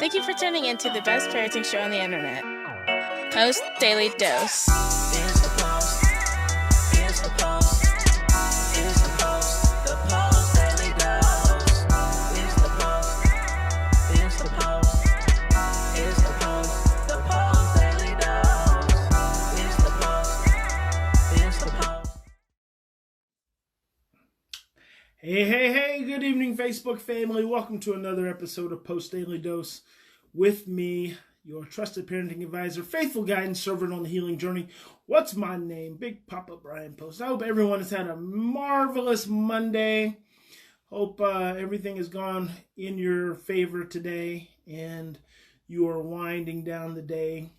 Thank you for tuning in to the best parenting show on the internet, Post Daily Dose. It's the Post. It's the Post. It's the Post. The Post Daily Dose. It's the Post. It's the Post. It's the Post. The Post Daily Dose. It's the Post. It's the Post. Hey, good evening, Facebook family. Welcome to another episode of Post Daily Dose with me, your trusted parenting advisor, faithful guidance servant on the healing journey. What's my name? Big Papa Brian+Post. I hope everyone has had a marvelous Monday. Hope everything has gone in your favor today and you are winding down the day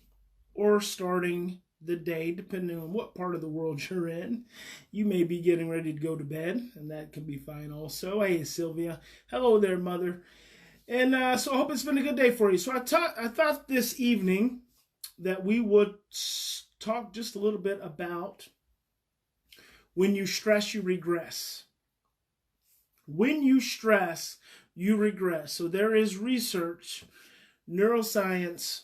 or starting the day, depending on what part of the world you're in. You may be getting ready to go to bed, and that can be fine also. Hey, Sylvia. Hello there, Mother. And so I hope it's been a good day for you. So I thought this evening that we would talk just a little bit about when you stress, you regress. When you stress, you regress. So there is research, neuroscience,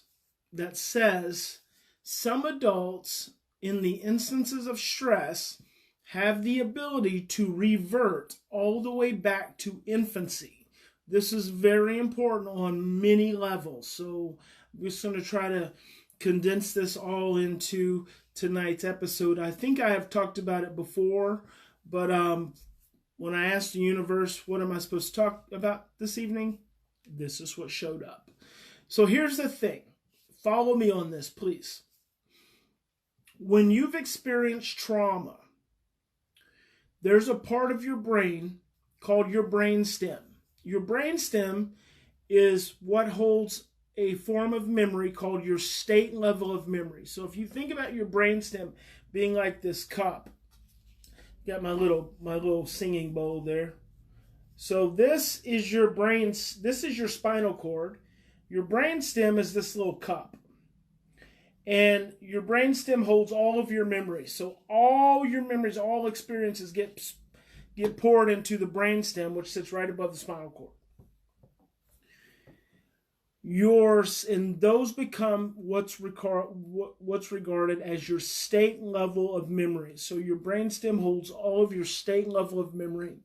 that says some adults, in the instances of stress, have the ability to revert all the way back to infancy. This is very important on many levels. So I'm just going to try to condense this all into tonight's episode. I think I have talked about it before, but when I asked the universe, what am I supposed to talk about this evening? This is what showed up. So here's the thing. Follow me on this, please. When you've experienced trauma, there's a part of your brain called your brainstem. Your brainstem is what holds a form of memory called your state level of memory. So if you think about your brainstem being like this cup, got my little singing bowl there. So this is your this is your spinal cord. Your brainstem is this little cup. And your brainstem holds all of your memories. So all your memories, all experiences get poured into the brainstem, which sits right above the spinal cord. And those become what's regarded as your state level of memory. So your brainstem holds all of your state level of memory.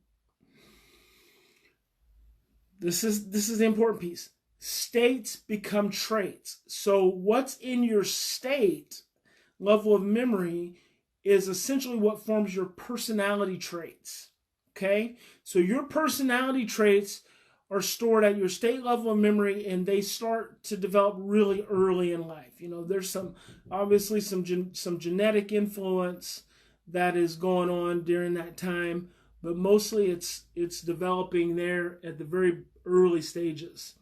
This is the important piece. States become traits. So what's in your state level of memory is essentially what forms your personality traits. Okay? So your personality traits are stored at your state level of memory, and they start to develop really early in life. You know, there's obviously some genetic influence that is going on during that time, but mostly it's developing there at the very early stages.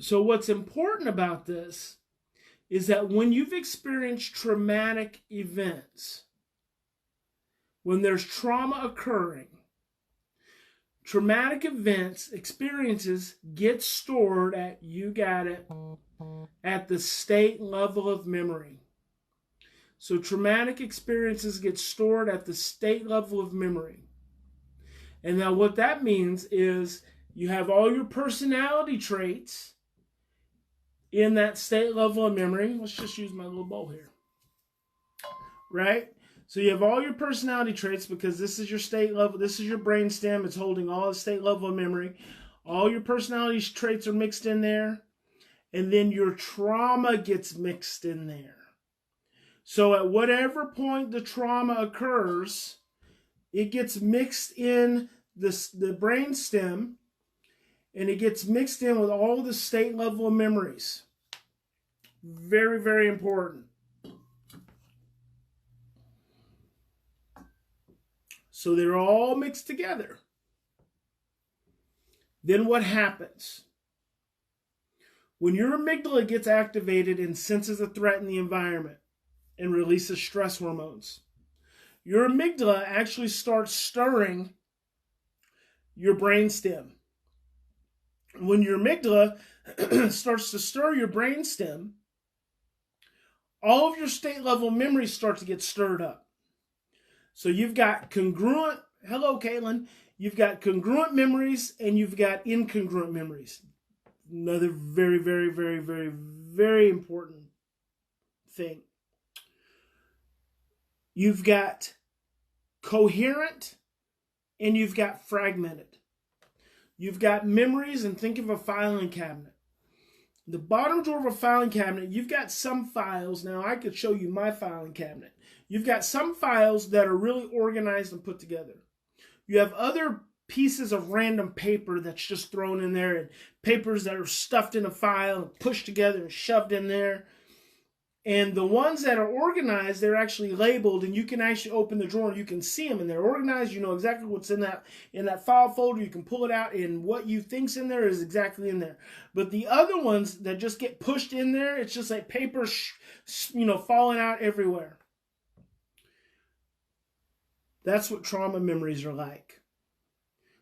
So what's important about this is that when you've experienced traumatic events, when there's trauma occurring, traumatic experiences get stored at, you got it, at the state level of memory. So traumatic experiences get stored at the state level of memory. And now what that means is you have all your personality traits in that state level of memory. Let's just use my little bowl here. Right? So you have all your personality traits because this is your state level. This is your brainstem. It's holding all the state level of memory. All your personality traits are mixed in there. And then your trauma gets mixed in there. So at whatever point the trauma occurs, it gets mixed in the brainstem, and it gets mixed in with all the state level of memories. Very, very important. So they're all mixed together. Then what happens? When your amygdala gets activated and senses a threat in the environment and releases stress hormones, your amygdala actually starts stirring your brainstem. When your amygdala starts to stir your brainstem, all of your state level memories start to get stirred up. So you've got congruent, hello Caitlin, You've got congruent memories and you've got incongruent memories. Another very, very, very, very, very important thing. You've got coherent and you've got fragmented. You've got memories, and think of a filing cabinet. The bottom drawer of a filing cabinet, you've got some files. Now, I could show you my filing cabinet. You've got some files that are really organized and put together. You have other pieces of random paper that's just thrown in there, and papers that are stuffed in a file and pushed together and shoved in there. And the ones that are organized, they're actually labeled, and you can actually open the drawer and you can see them, and they're organized. You know exactly what's in that file folder. You can pull it out, and what you think's in there is exactly in there. But the other ones that just get pushed in there, it's just like paper, falling out everywhere. That's what trauma memories are like.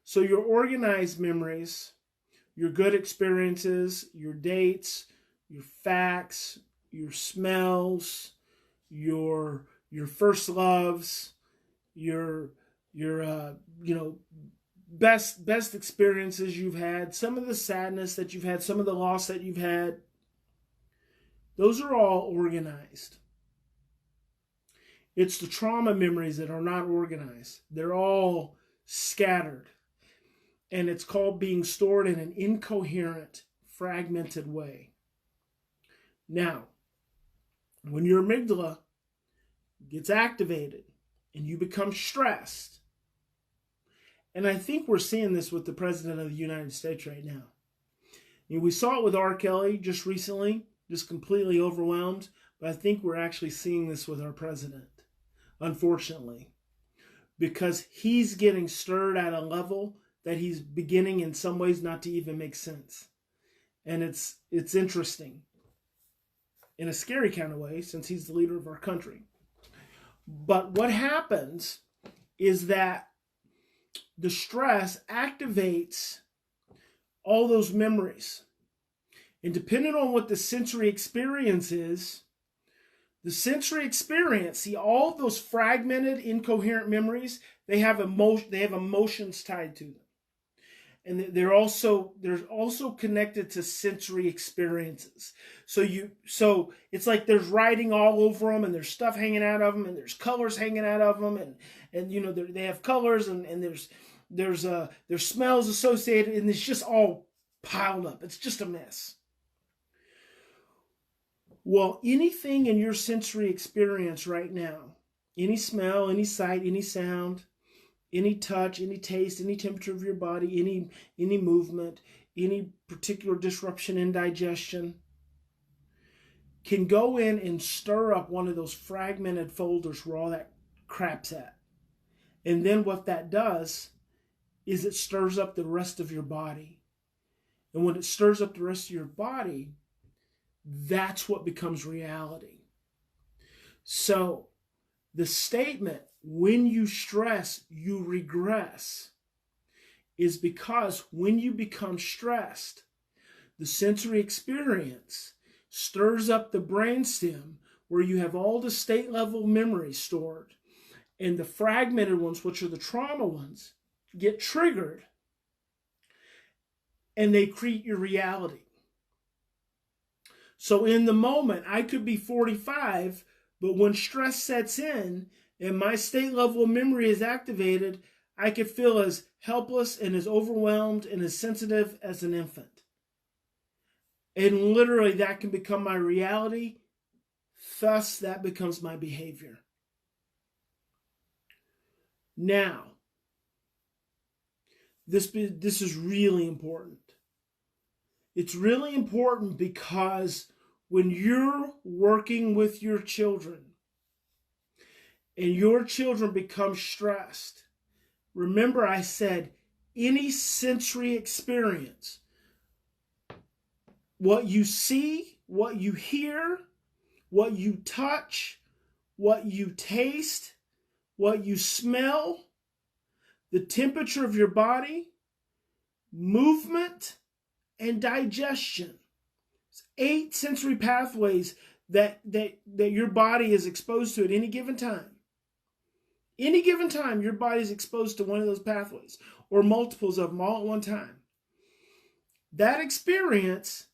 So your organized memories, your good experiences, your dates, your facts, your smells, your first loves, your best experiences you've had, some of the sadness that you've had, some of the loss that you've had, those are all organized. It's the trauma memories that are not organized. They're all scattered. And it's called being stored in an incoherent, fragmented way. Now, when your amygdala gets activated and you become stressed, and I think we're seeing this with the President of the United States right now. We saw it with R. Kelly just recently, just completely overwhelmed, but I think we're actually seeing this with our president, unfortunately, because he's getting stirred at a level that he's beginning in some ways not to even make sense. And it's interesting. In a scary kind of way, since he's the leader of our country. But what happens is that the stress activates all those memories. And depending on what the sensory experience is, all those fragmented, incoherent memories, they have emotions tied to them. And they're also connected to sensory experiences. So it's like there's writing all over them, and there's stuff hanging out of them, and there's colors hanging out of them, and they have colors, and there's smells associated, and it's just all piled up. It's just a mess. Well, anything in your sensory experience right now, any smell, any sight, any sound, any touch, any taste, any temperature of your body, any movement, any particular disruption in digestion can go in and stir up one of those fragmented folders where all that crap's at. And then what that does is it stirs up the rest of your body. And when it stirs up the rest of your body, that's what becomes reality. So the statement, when you stress, you regress, is because when you become stressed, the sensory experience stirs up the brainstem where you have all the state level memories stored, and the fragmented ones, which are the trauma ones, get triggered, and they create your reality. So in the moment, I could be 45, but when stress sets in and my state level of memory is activated, I could feel as helpless and as overwhelmed and as sensitive as an infant. And literally that can become my reality. Thus, that becomes my behavior. Now, this is really important. It's really important because when you're working with your children and your children become stressed, remember I said any sensory experience, what you see, what you hear, what you touch, what you taste, what you smell, the temperature of your body, movement, and digestion. It's 8 sensory pathways that your body is exposed to at any given time. any given time, your body's exposed to one of those pathways or multiples of them all at one time. That experience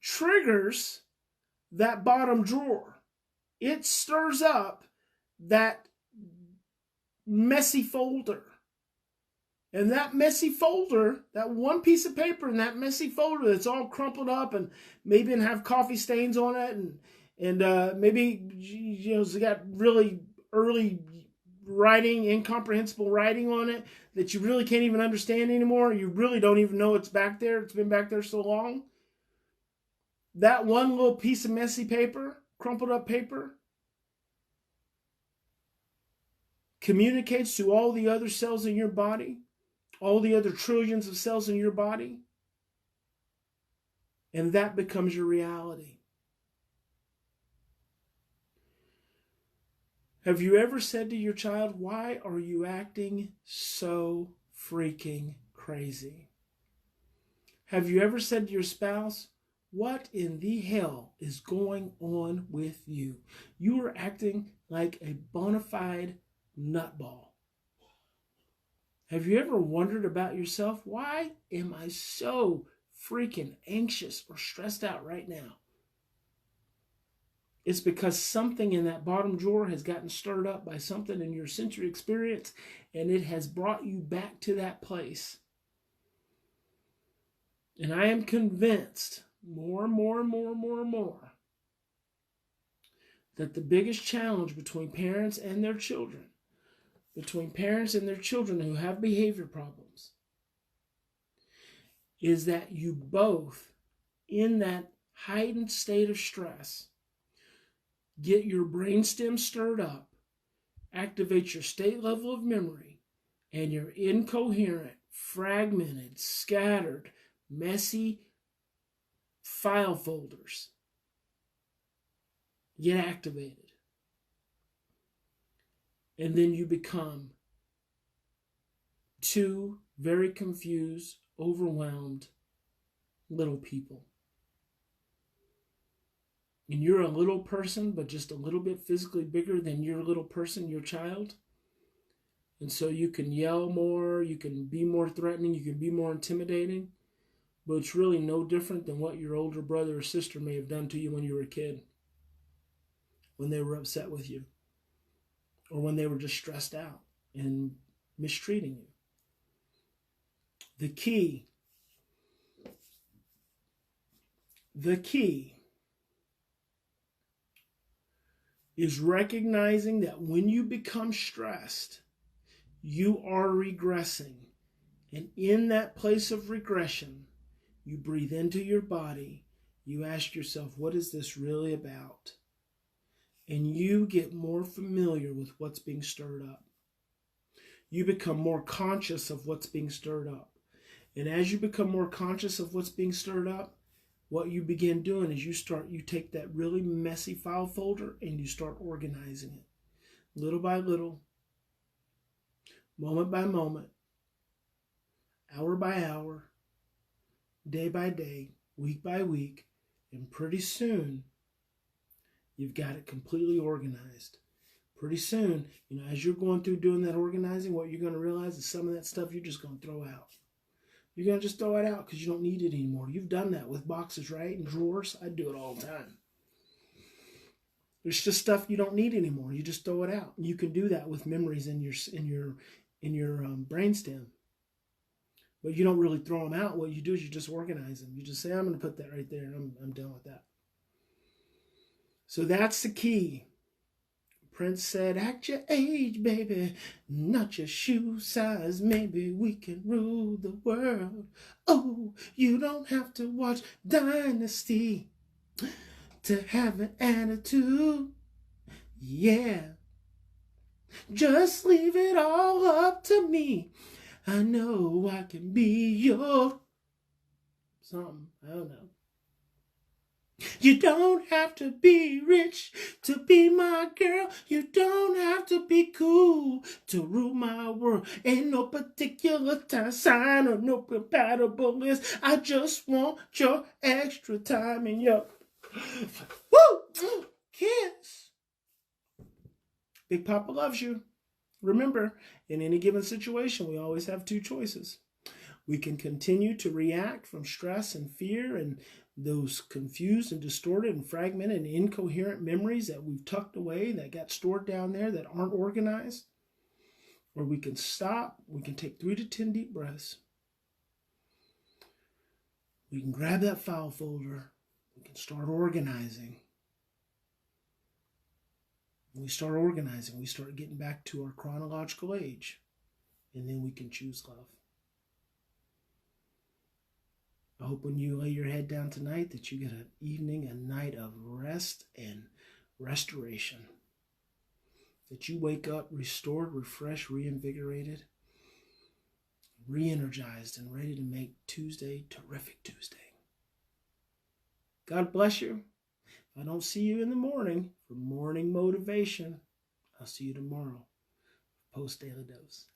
triggers that bottom drawer. It stirs up that messy folder. And that messy folder, that one piece of paper in that messy folder that's all crumpled up and maybe and have coffee stains on it and maybe it's got really early writing, incomprehensible writing on it that you really can't even understand anymore. You really don't even know it's back there. It's been back there so long. That one little piece of messy paper, crumpled up paper, communicates to all the other cells in your body, all the other trillions of cells in your body, and that becomes your reality. Have you ever said to your child, why are you acting so freaking crazy? Have you ever said to your spouse, what in the hell is going on with you? You are acting like a bona fide nutball. Have you ever wondered about yourself? Why am I so freaking anxious or stressed out right now? It's because something in that bottom drawer has gotten stirred up by something in your sensory experience, and it has brought you back to that place. And I am convinced more that the biggest challenge between parents and their children, who have behavior problems, is that you both, in that heightened state of stress, get your brainstem stirred up, activate your state level of memory, and your incoherent, fragmented, scattered, messy file folders get activated. And then you become two very confused, overwhelmed little people. And you're a little person, but just a little bit physically bigger than your little person, your child. And so you can yell more, you can be more threatening, you can be more intimidating. But it's really no different than what your older brother or sister may have done to you when you were a kid, when they were upset with you, or when they were just stressed out and mistreating you. The key is recognizing that when you become stressed, you are regressing. And in that place of regression, you breathe into your body. You ask yourself, what is this really about? And you get more familiar with what's being stirred up. You become more conscious of what's being stirred up. And as you become more conscious of what's being stirred up, what you begin doing is you take that really messy file folder and you start organizing it. Little by little, moment by moment, hour by hour, day by day, week by week, and pretty soon, you've got it completely organized. Pretty soon, as you're going through doing that organizing, what you're going to realize is some of that stuff you're just going to throw out. You're going to just throw it out because you don't need it anymore. You've done that with boxes, right? And drawers. I do it all the time. There's just stuff you don't need anymore. You just throw it out. You can do that with memories in your brainstem. But you don't really throw them out. What you do is you just organize them. You just say, I'm going to put that right there. I'm done with that. So that's the key. Prince said, act your age, baby, not your shoe size. Maybe we can rule the world. Oh, you don't have to watch Dynasty to have an attitude. Yeah. Just leave it all up to me. I know I can be your something. I don't know. You don't have to be rich to be my girl. You don't have to be cool to rule my world. Ain't no particular time sign or no compatible list. I just want your extra time and your woo kiss. Big Papa loves you. Remember, in any given situation, we always have two choices. We can continue to react from stress and fear and those confused and distorted and fragmented and incoherent memories that we've tucked away, that got stored down there, that aren't organized. Or we can stop. We can take 3 to 10 deep breaths. We can grab that file folder. We can start organizing. When we start organizing, we start getting back to our chronological age. And then we can choose love. I hope when you lay your head down tonight that you get an evening, a night of rest and restoration. That you wake up restored, refreshed, reinvigorated, re-energized, and ready to make Tuesday terrific Tuesday. God bless you. If I don't see you in the morning for morning motivation, I'll see you tomorrow. Post Daily Dose.